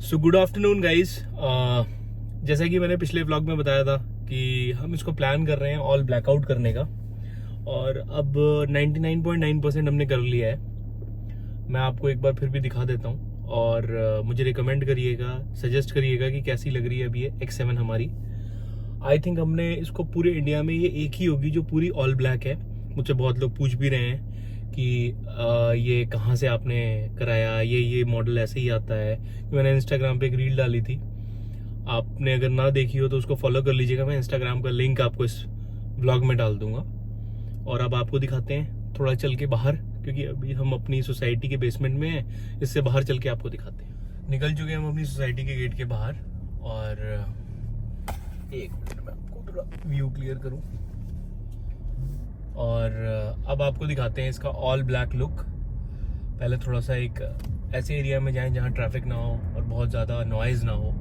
So good afternoon guys. जैसा कि मैंने पिछले व्लॉग में बताया था कि हम इसको प्लान कर रहे हैं ऑल ब्लैकआउट करने का, और अब 99.9% हमने कर लिया है। मैं आपको एक बार फिर भी दिखा देता हूँ, और मुझे रिकमेंड करिएगा, सजेस्ट करिएगा कि कैसी लग रही है अभी ये X7 हमारी। आई थिंक हमने इसको पूरे इंडिया में ये एक ही होगी जो पूरी ऑल ब्लैक है। मुझसे बहुत लोग पूछ भी रहे हैं कि ये कहाँ से आपने कराया, ये मॉडल ऐसे ही आता है। मैंने इंस्टाग्राम पे एक रील डाली थी, आपने अगर ना देखी हो तो उसको फॉलो कर लीजिएगा। मैं इंस्टाग्राम का लिंक आपको इस ब्लॉग में डाल दूंगा। और अब आपको दिखाते हैं थोड़ा चल के बाहर, क्योंकि अभी हम अपनी सोसाइटी के बेसमेंट में हैं। इससे बाहर चल के आपको दिखाते हैं। निकल चुके हैं हम अपनी सोसाइटी के गेट के बाहर, और एक मिनट में आपको थोड़ा व्यू क्लियर करूं, और अब आपको दिखाते हैं इसका ऑल ब्लैक लुक। पहले थोड़ा सा एक ऐसे एरिया में जाएं जहां ट्रैफिक ना हो और बहुत ज़्यादा नॉइज़ ना हो,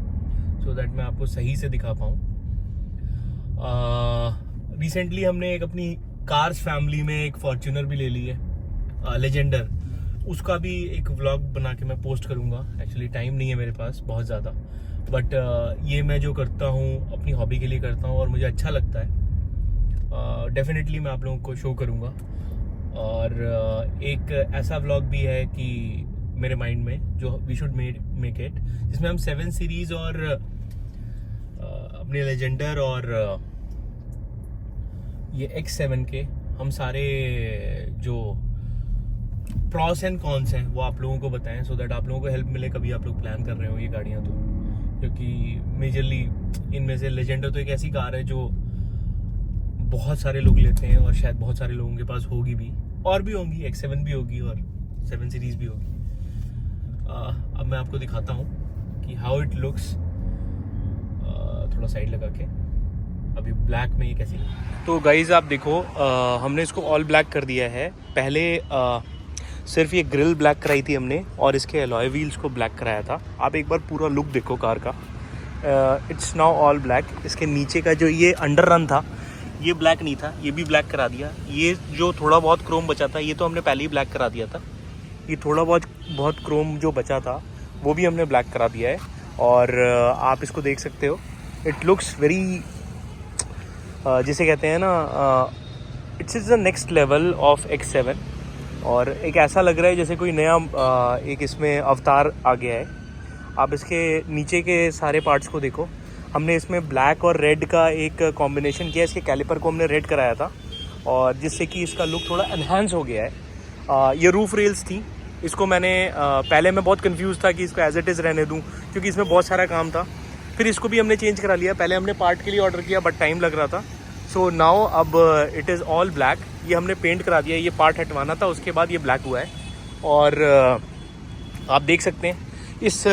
सो दैट मैं आपको सही से दिखा पाऊँ। रिसेंटली हमने एक अपनी कार्स फैमिली में एक फॉर्च्यूनर भी ले ली है, लेजेंडर। उसका भी एक व्लॉग बना के मैं पोस्ट करूँगा। एक्चुअली टाइम नहीं है मेरे पास बहुत ज़्यादा, बट ये मैं जो करता हूँ अपनी हॉबी के लिए करता हूँ और मुझे अच्छा लगता है। डेफिनेटली मैं आप लोगों को शो करूँगा। और एक ऐसा व्लॉग भी है कि मेरे माइंड में जो वी शुड मेक इट, जिसमें हम 7 सीरीज और अपने लेजेंडर और ये X7 के हम सारे जो प्रॉस एंड कॉन्स हैं वो आप लोगों को बताएं, सो दैट आप लोगों को हेल्प मिले कभी आप लोग प्लान कर रहे हो ये गाड़ियाँ। तो क्योंकि मेजरली इनमें से लेजेंडर तो एक ऐसी कार है जो बहुत सारे लोग लेते हैं, और शायद बहुत सारे लोगों के पास होगी भी, और भी होंगी, X7 भी होगी और 7 सीरीज भी होगी। अब मैं आपको दिखाता हूँ कि हाउ इट लुक्स। थोड़ा साइड लगा के अभी ब्लैक में ये कैसी लगी। तो गाइज आप देखो, हमने इसको ऑल ब्लैक कर दिया है। पहले सिर्फ ये ग्रिल ब्लैक कराई थी हमने, और इसके अलॉय व्हील्स को ब्लैक कराया था। आप एक बार पूरा लुक देखो कार का। It's now all black. इसके नीचे का जो ये अंडर रन था ये ब्लैक नहीं था, ये भी ब्लैक करा दिया। ये जो थोड़ा बहुत क्रोम बचा था ये तो हमने पहले ही ब्लैक करा दिया था। ये थोड़ा बहुत क्रोम जो बचा था वो भी हमने ब्लैक करा दिया है। और आप इसको देख सकते हो, इट लुक्स वेरी, जिसे कहते हैं ना, it's is the next level of X7। और एक ऐसा लग रहा है जैसे कोई नया एक इसमें अवतार आ गया है। आप इसके नीचे के सारे पार्ट्स को देखो। हमने इसमें ब्लैक और रेड का एक कॉम्बिनेशन किया। इसके कैलिपर को हमने रेड कराया था, और जिससे कि इसका लुक थोड़ा एनहांस हो गया है। ये रूफ रेल्स थी, इसको मैंने पहले मैं बहुत कंफ्यूज था कि इसको एज इट इज़ रहने दूं, क्योंकि इसमें बहुत सारा काम था। फिर इसको भी हमने चेंज करा लिया। पहले हमने पार्ट के लिए ऑर्डर किया बट टाइम लग रहा था, सो नाउ अब इट इज़ ऑल ब्लैक। ये हमने पेंट करा दिया, ये पार्ट हटवाना था, उसके बाद ये ब्लैक हुआ है। और आप देख सकते हैं इस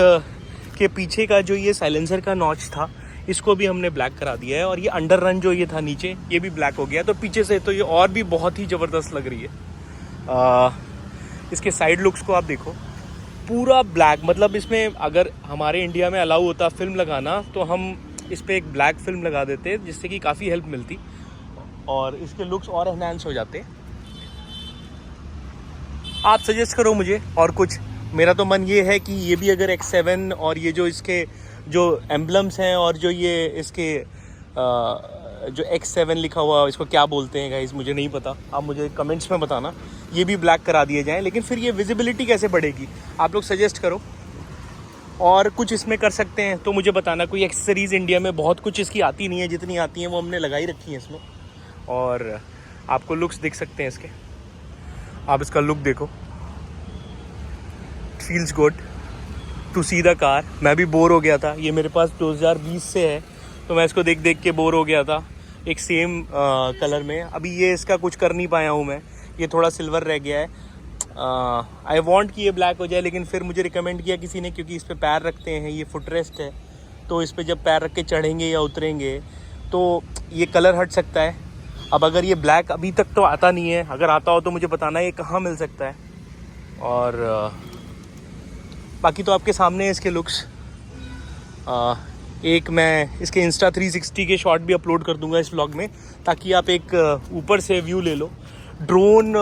के पीछे का जो ये साइलेंसर का नॉच था इसको भी हमने ब्लैक करा दिया है। और ये अंडर रन जो ये था नीचे, ये भी ब्लैक हो गया। तो पीछे से तो ये और भी बहुत ही ज़बरदस्त लग रही है। इसके साइड लुक्स को आप देखो, पूरा ब्लैक। मतलब इसमें अगर हमारे इंडिया में अलाउ होता फिल्म लगाना तो हम इस पर एक ब्लैक फिल्म लगा देते, जिससे कि काफ़ी हेल्प मिलती और इसके लुक्स और एनहांस हो जाते। आप सजेस्ट करो मुझे और कुछ। मेरा तो मन ये है कि ये भी अगर X7 और ये जो इसके जो एम्बलम्स हैं और जो ये इसके जो X7 लिखा हुआ इसको क्या बोलते हैं गाइस, मुझे नहीं पता, आप मुझे कमेंट्स में बताना। ये भी ब्लैक करा दिए जाएं, लेकिन फिर ये विजिबिलिटी कैसे बढ़ेगी, आप लोग सजेस्ट करो। और कुछ इसमें कर सकते हैं तो मुझे बताना। कोई एक्सेसरीज़ इंडिया में बहुत कुछ इसकी आती नहीं है, जितनी आती हैं वो हमने लगाई रखी हैं इसमें। और आपको लुक्स दिख सकते हैं इसके, आप इसका लुक देखो, feels good to see the car. मैं भी बोर हो गया था, ये मेरे पास 2020 से है, तो मैं इसको देख देख के बोर हो गया था एक सेम कलर में। अभी ये इसका कुछ कर नहीं पाया हूँ मैं, ये थोड़ा सिल्वर रह गया है। आई वांट कि ये ब्लैक हो जाए, लेकिन फिर मुझे रिकमेंड किया किसी ने, क्योंकि इस पे पैर रखते हैं, ये फुटरेस्ट है, तो इस पे जब पैर रख के चढ़ेंगे या उतरेंगे तो ये कलर हट सकता है। अब अगर ये ब्लैक अभी तक तो आता नहीं है, अगर आता हो तो मुझे बताना ये कहाँ मिल सकता है। और बाकी तो आपके सामने है इसके लुक्स। एक मैं इसके इंस्टा 360 के शॉट भी अपलोड कर दूंगा इस व्लॉग में, ताकि आप एक ऊपर से व्यू ले लो। ड्रोन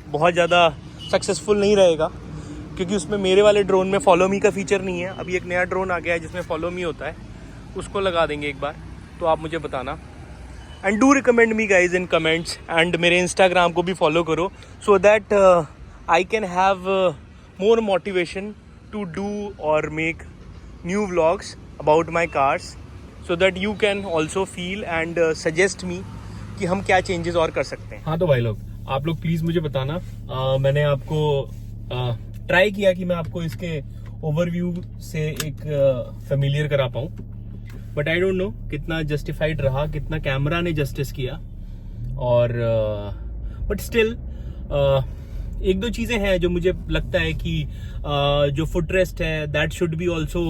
बहुत ज़्यादा सक्सेसफुल नहीं रहेगा, क्योंकि उसमें मेरे वाले ड्रोन में फॉलो मी का फीचर नहीं है। अभी एक नया ड्रोन आ गया है जिसमें फॉलो मी होता है, उसको लगा देंगे एक बार, तो आप मुझे बताना। And do recommend me guys in comments, and मेरे इंस्टाग्राम को भी फॉलो करो so that I can have more motivation to do और make new vlogs about my cars, so that you can also feel and suggest me कि हम क्या changes और कर सकते हैं। हाँ तो भाई लोग, आप लोग प्लीज़ मुझे बताना। मैंने आपको ट्राई किया कि मैं आपको इसके ओवरव्यू से एक फेमिलियर करा पाऊँ, बट आई डोंट नो कितना जस्टिफाइड रहा, कितना कैमरा ने जस्टिस किया। और बट स्टिल एक दो चीज़ें हैं जो मुझे लगता है कि जो फुटरेस्ट है that should be also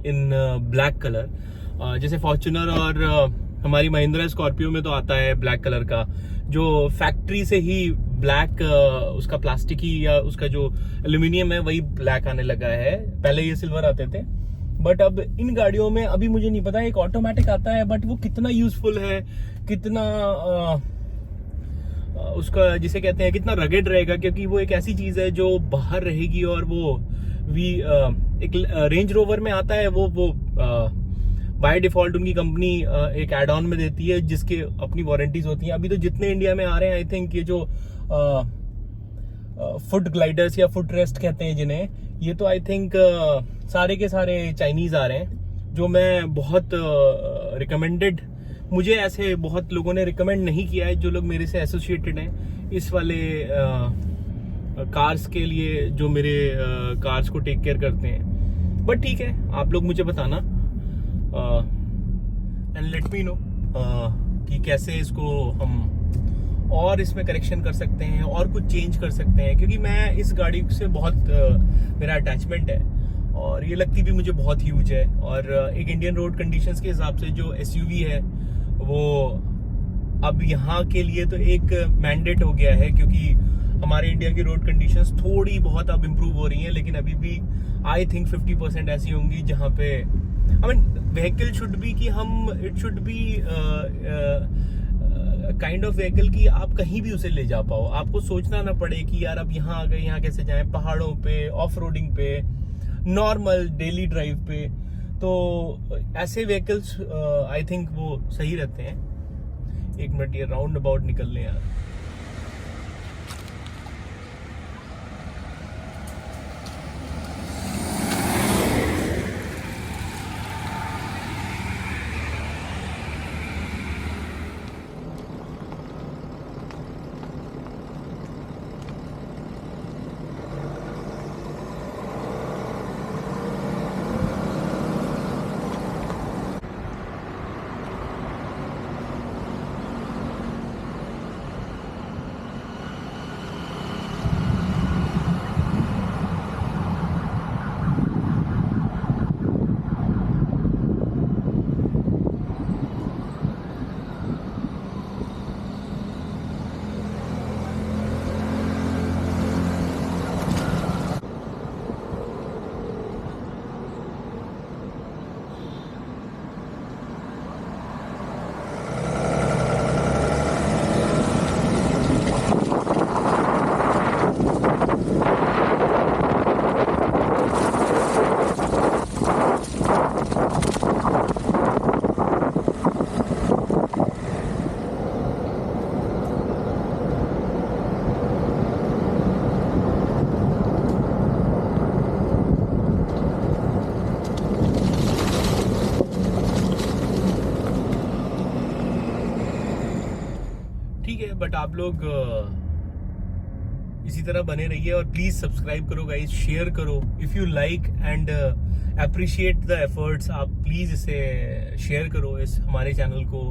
in black colour. जैसे फॉर्च्यूनर और हमारी महिंद्रा स्कॉर्पियो में तो आता है ब्लैक कलर का, जो फैक्ट्री से ही ब्लैक उसका प्लास्टिक ही या उसका जो एल्यूमिनियम है वही ब्लैक आने लगा है। पहले ये सिल्वर आते थे, बट अब इन गाड़ियों में अभी मुझे नहीं पता, एक ऑटोमेटिक आता है, बट वो कितना यूजफुल है, कितना उसका जिसे कहते हैं कितना रगेड रहेगा, क्योंकि वो एक ऐसी चीज है जो बाहर रहेगी। और वो एक रेंज रोवर में आता है, वो बाय डिफॉल्ट उनकी कंपनी एक एड ऑन में देती है जिसके अपनी वारंटीज होती हैं। अभी तो जितने इंडिया में आ रहे हैं, आई थिंक ये जो फुट ग्लाइडर्स या फुट रेस्ट कहते हैं जिन्हें, ये तो आई थिंक सारे के सारे चाइनीज आ रहे हैं, जो मैं बहुत रिकमेंडेड, मुझे ऐसे बहुत लोगों ने रिकमेंड नहीं किया है जो लोग मेरे से एसोसिएटेड हैं इस वाले कार्स के लिए, जो मेरे कार्स को टेक केयर करते हैं। बट ठीक है, आप लोग मुझे बताना एंड लेट मी नो कि कैसे इसको हम और इसमें करेक्शन कर सकते हैं और कुछ चेंज कर सकते हैं, क्योंकि मैं इस गाड़ी से बहुत मेरा अटैचमेंट है और ये लगती भी मुझे बहुत ह्यूज है। और एक इंडियन रोड कंडीशंस के हिसाब से जो एसयूवी है वो अब यहाँ के लिए तो एक मैंडेट हो गया है, क्योंकि हमारे इंडिया की रोड कंडीशंस थोड़ी बहुत अब इम्प्रूव हो रही हैं, लेकिन अभी भी आई थिंक 50% ऐसी होंगी जहाँ पे I mean vehicle should be कि हम it should be kind of vehicle कि आप कहीं भी उसे ले जा पाओ, आपको सोचना ना पड़े कि यार अब यहाँ आ गए, यहाँ कैसे जाएं, पहाड़ों पे, ऑफ रोडिंग पे, नॉर्मल डेली ड्राइव पे। तो ऐसे व्हीकल्स आई थिंक वो सही रहते हैं। एक मिनट, ये राउंड अबाउट निकल लें यार। बट आप लोग इसी तरह बने रहिए और प्लीज सब्सक्राइब करो गाइस, शेयर करो if you like and appreciate the efforts. आप प्लीज इसे शेयर करो, इस हमारे चैनल को,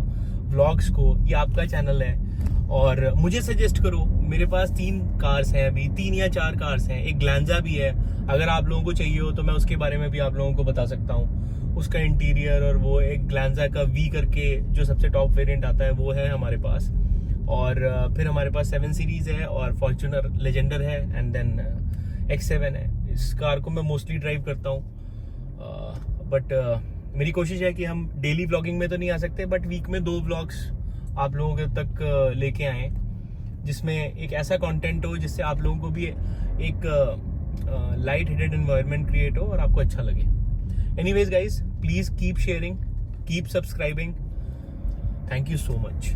व्लॉग्स को, ये आपका चैनल है। और मुझे सजेस्ट करो, मेरे पास 3 कार्स हैं, अभी 3 या 4 कार्स हैं, एक ग्लैंजा भी है, अगर आप लोगों को चाहिए हो तो मैं उसके बारे में भी आप लोगों को बता सकता हूँ। उसका इंटीरियर और वो एक ग्लैंजा का वी करके जो सबसे टॉप वेरिएंट आता है वो है हमारे पास। और फिर हमारे पास 7 सीरीज है और फॉर्च्यूनर लेजेंडर है एंड देन X7 है। इस कार को मैं मोस्टली ड्राइव करता हूँ, बट मेरी कोशिश है कि हम डेली व्लॉगिंग में तो नहीं आ सकते, बट वीक में 2 व्लॉग्स आप लोगों के तक लेके आए, जिसमें एक ऐसा कंटेंट हो जिससे आप लोगों को भी एक लाइट हेडेड एनवायरनमेंट क्रिएट हो और आपको अच्छा लगे. Anyways guys, please keep sharing, keep subscribing. Thank you so much.